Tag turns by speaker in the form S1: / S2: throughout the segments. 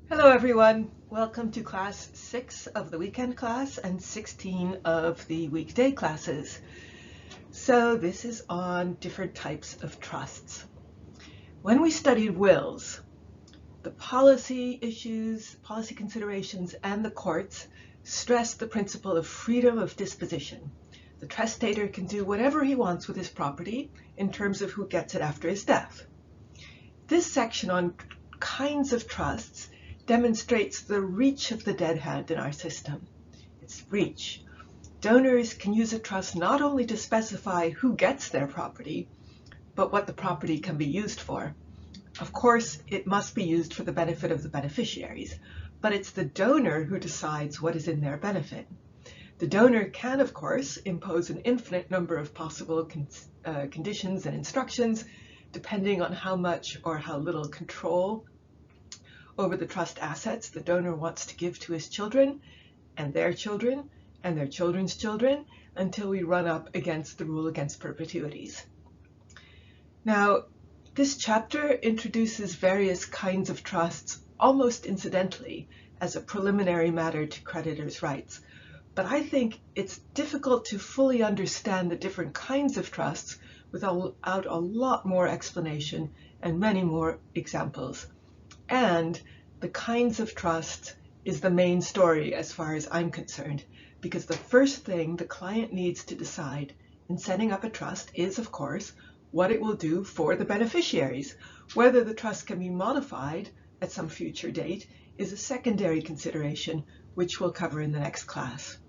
S1: Hello everyone, welcome to class 6 of the weekend class and 16 of the weekday classes. So this is on different types of trusts. When we studied wills, the policy issues, policy considerations, and the courts stressed the principle of freedom of disposition. The testator can do whatever he wants with his property in terms of who gets it after his death. This section on kinds of trusts demonstrates the reach of the dead hand in our system. Its reach. Donors can use a trust not only to specify who gets their property, but what the property can be used for. Of course, it must be used for the benefit of the beneficiaries, but it's the donor who decides what is in their benefit. The donor can, of course, impose an infinite number of possible conditions and instructions, depending on how much or how little control over the trust assets the donor wants to give to his children and their children and their children's children until we run up against the rule against perpetuities. Now, this chapter introduces various kinds of trusts almost incidentally as a preliminary matter to creditors' rights, but I think it's difficult to fully understand the different kinds of trusts without a lot more explanation and many more examples. And the kinds of trust is the main story as far as I'm concerned, because the first thing the client needs to decide in setting up a trust is, of course, what it will do for the beneficiaries. Whether the trust can be modified at some future date is a secondary consideration, which we'll cover in the next class.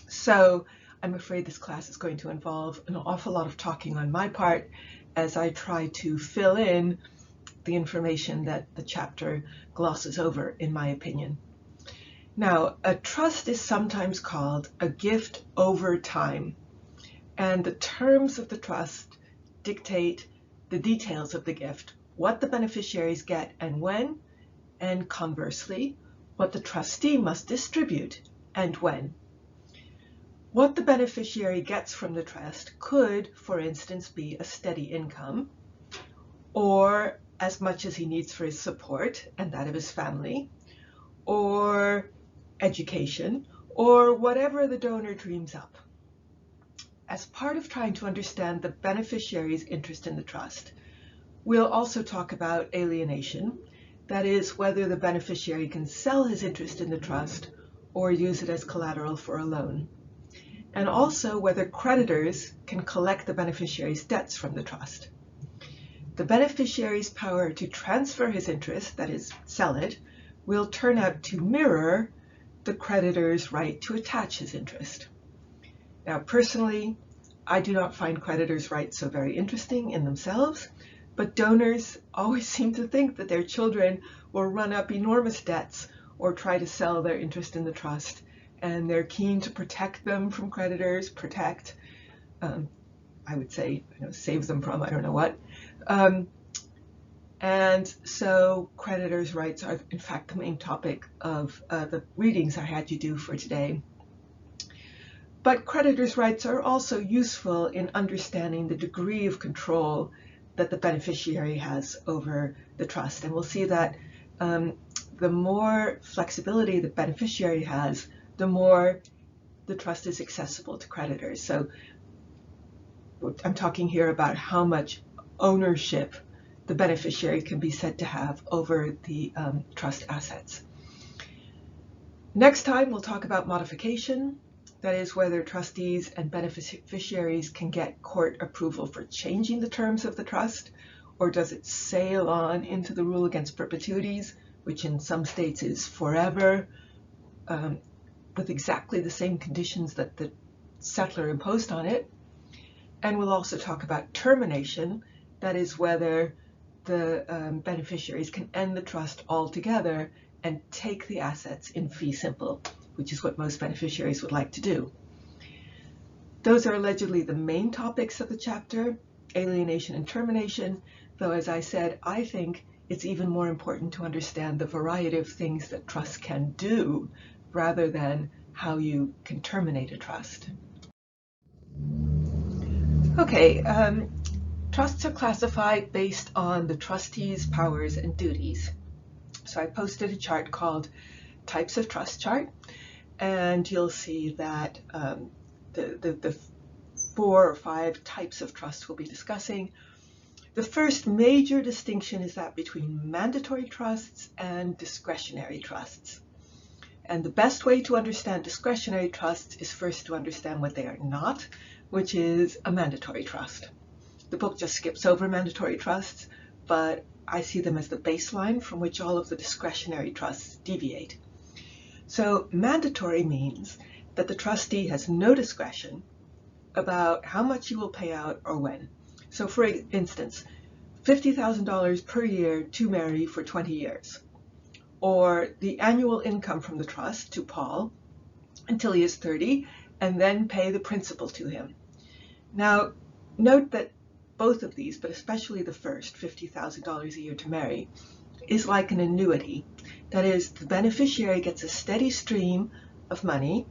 S1: So I'm afraid this class is going to involve an awful lot of talking on my part as I try to fill in the information that the chapter glosses over, in my opinion. Now, a trust is sometimes called a gift over time, and the terms of the trust dictate the details of the gift, what the beneficiaries get and when, and conversely, what the trustee must distribute and when. What the beneficiary gets from the trust could, for instance, be a steady income, or as much as he needs for his support and that of his family, or education, or whatever the donor dreams up. As part of trying to understand the beneficiary's interest in the trust, we'll also talk about alienation, that is, whether the beneficiary can sell his interest in the trust or use it as collateral for a loan, and also whether creditors can collect the beneficiary's debts from the trust. The beneficiary's power to transfer his interest, that is, sell it, will turn out to mirror the creditor's right to attach his interest. Now, personally, I do not find creditors' rights so very interesting in themselves, but donors always seem to think that their children will run up enormous debts or try to sell their interest in the trust, and they're keen to protect them from creditors, I would say, save them from, I don't know what. And so creditors' rights are, in fact, the main topic of the readings I had you do for today. But creditors' rights are also useful in understanding the degree of control that the beneficiary has over the trust. And we'll see that the more flexibility the beneficiary has, the more the trust is accessible to creditors. So I'm talking here about how much ownership the beneficiary can be said to have over the trust assets. Next time, we'll talk about modification, that is, whether trustees and beneficiaries can get court approval for changing the terms of the trust, or does it sail on into the rule against perpetuities, which in some states is forever, with exactly the same conditions that the settler imposed on it. And we'll also talk about termination, that is, whether the beneficiaries can end the trust altogether and take the assets in fee simple, which is what most beneficiaries would like to do. Those are allegedly the main topics of the chapter, alienation and termination, though, as I said, I think it's even more important to understand the variety of things that trusts can do rather than how you can terminate a trust. Okay, trusts are classified based on the trustee's powers and duties. So I posted a chart called Types of Trust Chart, and you'll see that the 4 or 5 types of trust we'll be discussing. The first major distinction is that between mandatory trusts and discretionary trusts. And the best way to understand discretionary trusts is first to understand what they are not, which is a mandatory trust. The book just skips over mandatory trusts, but I see them as the baseline from which all of the discretionary trusts deviate. So mandatory means that the trustee has no discretion about how much he will pay out or when. So for instance, $50,000 per year to Mary for 20 years. Or the annual income from the trust to Paul until he is 30, and then pay the principal to him. Now, note that both of these, but especially the first, $50,000 a year to Mary, is like an annuity. That is, the beneficiary gets a steady stream of money,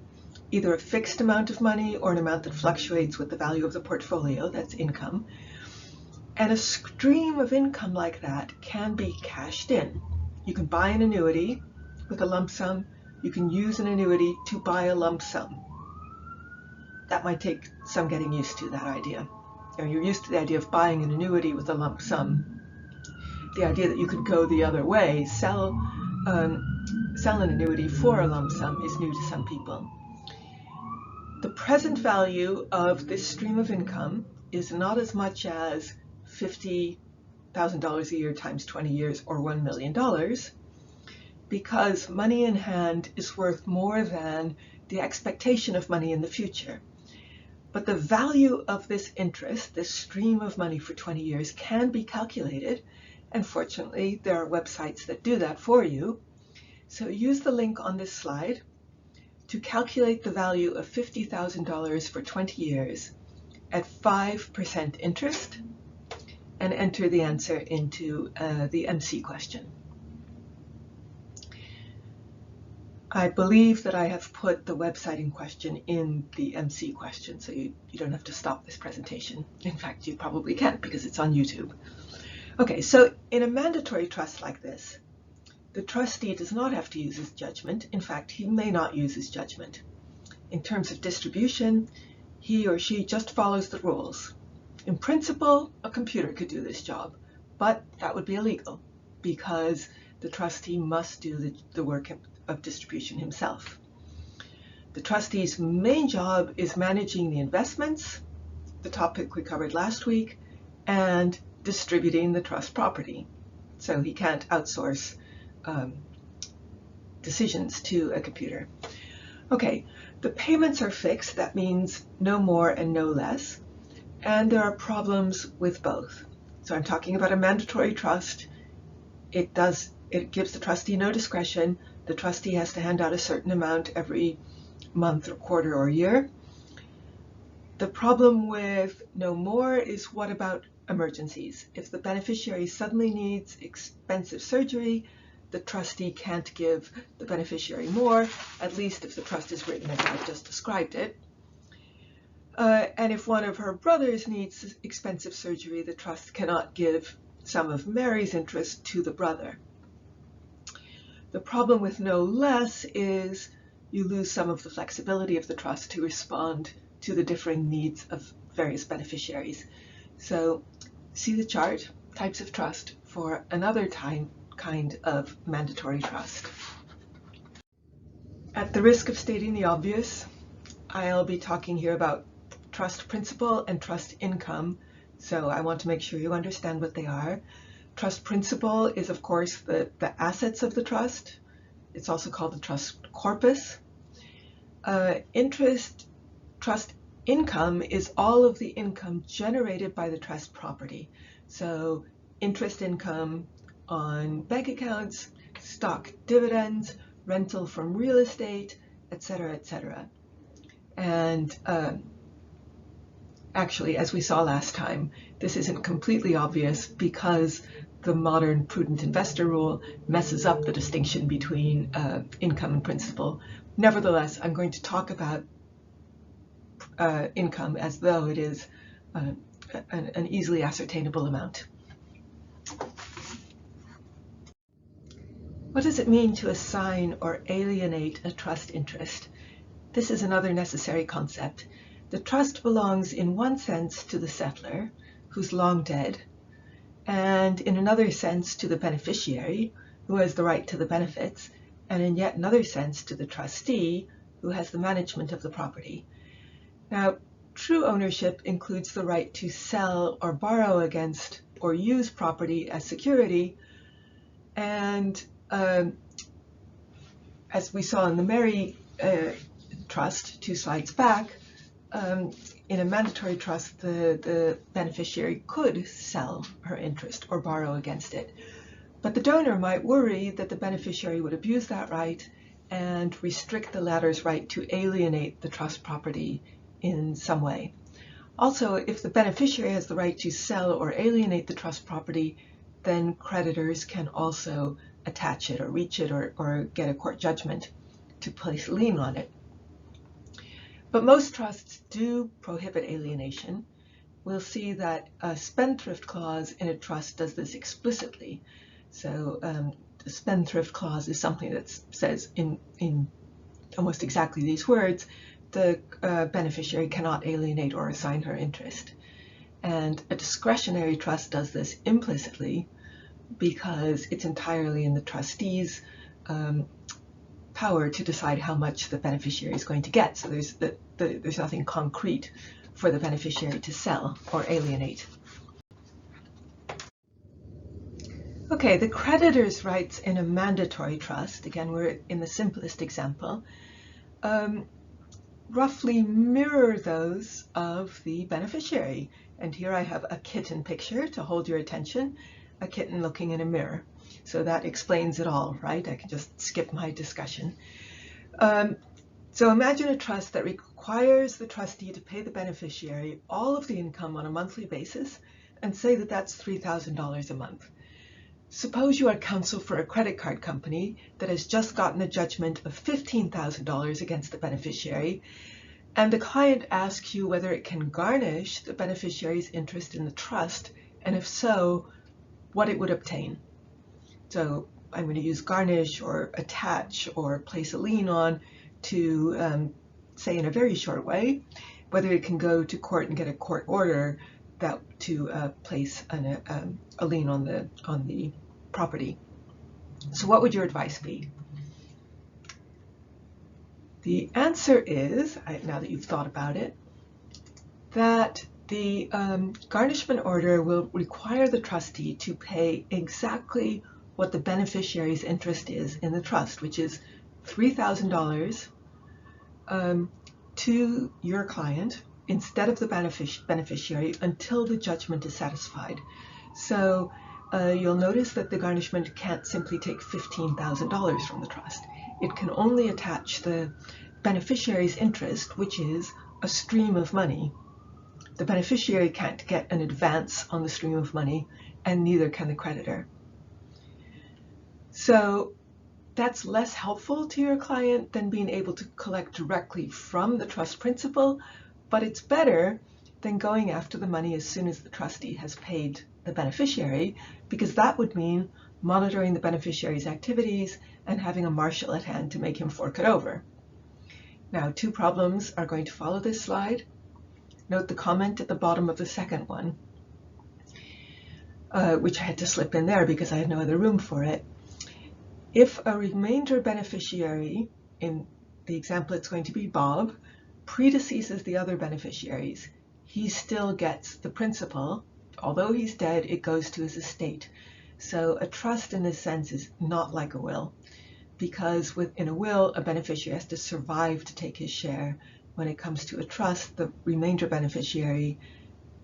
S1: either a fixed amount of money or an amount that fluctuates with the value of the portfolio, that's income. And a stream of income like that can be cashed in. You can buy an annuity with a lump sum. You can use an annuity to buy a lump sum. That might take some getting used to, that idea. You're used to the idea of buying an annuity with a lump sum. The idea that you could go the other way, sell an annuity for a lump sum, is new to some people. The present value of this stream of income is not as much as $50,000 a year times 20 years or $1 million, because money in hand is worth more than the expectation of money in the future. But the value of this interest, this stream of money for 20 years, can be calculated, and fortunately there are websites that do that for you. So use the link on this slide to calculate the value of $50,000 for 20 years at 5% interest, and enter the answer into the MC question. I believe that I have put the website in question in the MC question, so you don't have to stop this presentation. In fact, you probably can't because it's on YouTube. Okay, so in a mandatory trust like this, the trustee does not have to use his judgment. In fact, he may not use his judgment. In terms of distribution, he or she just follows the rules. In principle, a computer could do this job, but that would be illegal because the trustee must do the work of distribution himself. The trustee's main job is managing the investments, the topic we covered last week, and distributing the trust property. So he can't outsource decisions to a computer. Okay, the payments are fixed. That means no more and no less. And there are problems with both. So I'm talking about a mandatory trust. It gives the trustee no discretion. The trustee has to hand out a certain amount every month or quarter or year. The problem with no more is, what about emergencies? If the beneficiary suddenly needs expensive surgery, the trustee can't give the beneficiary more, at least if the trust is written as I've just described it. And if one of her brothers needs expensive surgery, the trust cannot give some of Mary's interest to the brother. The problem with no less is you lose some of the flexibility of the trust to respond to the differing needs of various beneficiaries. So see the chart, types of trust, for another kind of mandatory trust. At the risk of stating the obvious, I'll be talking here about trust principal and trust income, so I want to make sure you understand what they are. Trust principal is, of course, the assets of the trust. It's also called the trust corpus. Trust income is all of the income generated by the trust property. So interest income on bank accounts, stock dividends, rental from real estate, etc., etc. And actually, as we saw last time, this isn't completely obvious because the modern prudent investor rule messes up the distinction between income and principal. Nevertheless, I'm going to talk about income as though it is an easily ascertainable amount. What does it mean to assign or alienate a trust interest? This is another necessary concept. The trust belongs in one sense to the settlor, who's long dead, and in another sense to the beneficiary, who has the right to the benefits, and in yet another sense to the trustee, who has the management of the property. Now, true ownership includes the right to sell or borrow against or use property as security, and as we saw in the Mary trust 2 slides back, in a mandatory trust, the beneficiary could sell her interest or borrow against it. But the donor might worry that the beneficiary would abuse that right and restrict the latter's right to alienate the trust property in some way. Also, if the beneficiary has the right to sell or alienate the trust property, then creditors can also attach it or reach it or get a court judgment to place a lien on it. But most trusts do prohibit alienation. We'll see that a spendthrift clause in a trust does this explicitly. So the spendthrift clause is something that says in almost exactly these words, the beneficiary cannot alienate or assign her interest. And a discretionary trust does this implicitly because it's entirely in the trustee's power to decide how much the beneficiary is going to get. So there's nothing concrete for the beneficiary to sell or alienate. Okay, the creditor's rights in a mandatory trust, again, we're in the simplest example, roughly mirror those of the beneficiary. And here I have a kitten picture to hold your attention, a kitten looking in a mirror. So that explains it all, right? I can just skip my discussion. So imagine a trust that requires the trustee to pay the beneficiary all of the income on a monthly basis and say that that's $3,000 a month. Suppose you are counsel for a credit card company that has just gotten a judgment of $15,000 against the beneficiary, and the client asks you whether it can garnish the beneficiary's interest in the trust, and if so, what it would obtain. So I'm going to use garnish or attach or place a lien on to say in a very short way whether it can go to court and get a court order that to place a lien on the property. So what would your advice be? The answer is, now that you've thought about it, that the garnishment order will require the trustee to pay exactly what the beneficiary's interest is in the trust, which is $3,000 to your client instead of the beneficiary until the judgment is satisfied. So you'll notice that the garnishment can't simply take $15,000 from the trust. It can only attach the beneficiary's interest, which is a stream of money. The beneficiary can't get an advance on the stream of money, and neither can the creditor. So that's less helpful to your client than being able to collect directly from the trust principal, but it's better than going after the money as soon as the trustee has paid the beneficiary, because that would mean monitoring the beneficiary's activities and having a marshal at hand to make him fork it over. Now, 2 problems are going to follow this slide. Note the comment at the bottom of the second one, which I had to slip in there because I had no other room for it. If a remainder beneficiary, in the example it's going to be Bob, predeceases the other beneficiaries, he still gets the principal. Although he's dead, it goes to his estate. So a trust in this sense is not like a will, because within a will, a beneficiary has to survive to take his share. When it comes to a trust, the remainder beneficiary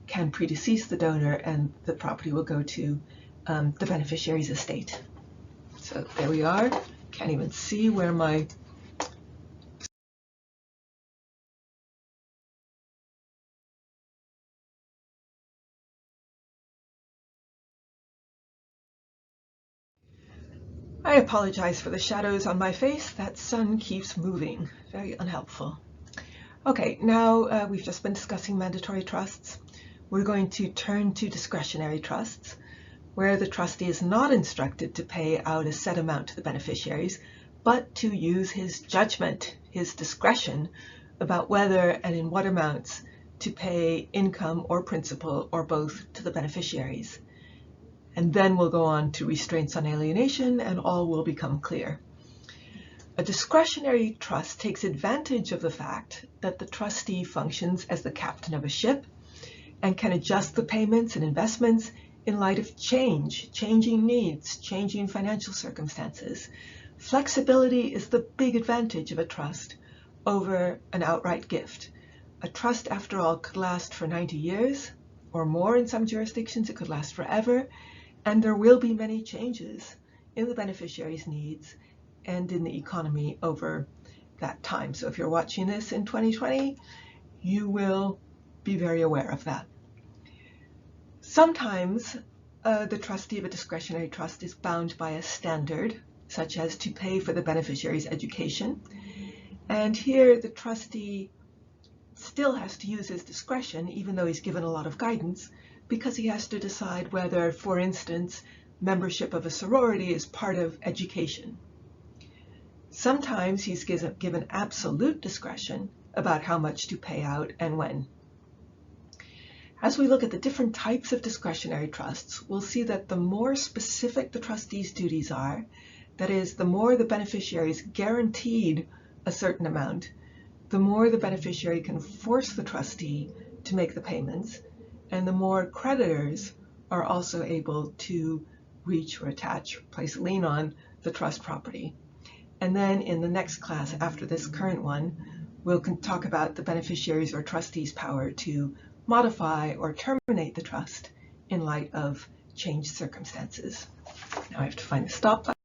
S1: can predecease the donor and the property will go to the beneficiary's estate. So there we are. Can't even see where my I apologize for the shadows on my face. That sun keeps moving. Very unhelpful. Okay, now we've just been discussing mandatory trusts. We're going to turn to discretionary trusts. where the trustee is not instructed to pay out a set amount to the beneficiaries, but to use his judgment, his discretion, about whether and in what amounts to pay income or principal or both to the beneficiaries. And then we'll go on to restraints on alienation, and all will become clear. A discretionary trust takes advantage of the fact that the trustee functions as the captain of a ship and can adjust the payments and investments in light of changing needs, changing financial circumstances. Flexibility is the big advantage of a trust over an outright gift. A trust, after all, could last for 90 years or more in some jurisdictions. It could last forever, and there will be many changes in the beneficiaries' needs and in the economy over that time. So if you're watching this in 2020, you will be very aware of that. Sometimes the trustee of a discretionary trust is bound by a standard, such as to pay for the beneficiary's education. And here the trustee still has to use his discretion, even though he's given a lot of guidance, because he has to decide whether, for instance, membership of a sorority is part of education. Sometimes he's given absolute discretion about how much to pay out and when. As we look at the different types of discretionary trusts, we'll see that the more specific the trustee's duties are, that is, the more the beneficiary is guaranteed a certain amount, the more the beneficiary can force the trustee to make the payments, and the more creditors are also able to reach or attach or place a lien on the trust property. And then in the next class, after this current one, we'll talk about the beneficiary's or trustee's power to modify or terminate the trust in light of changed circumstances. Now I have to find the stop button.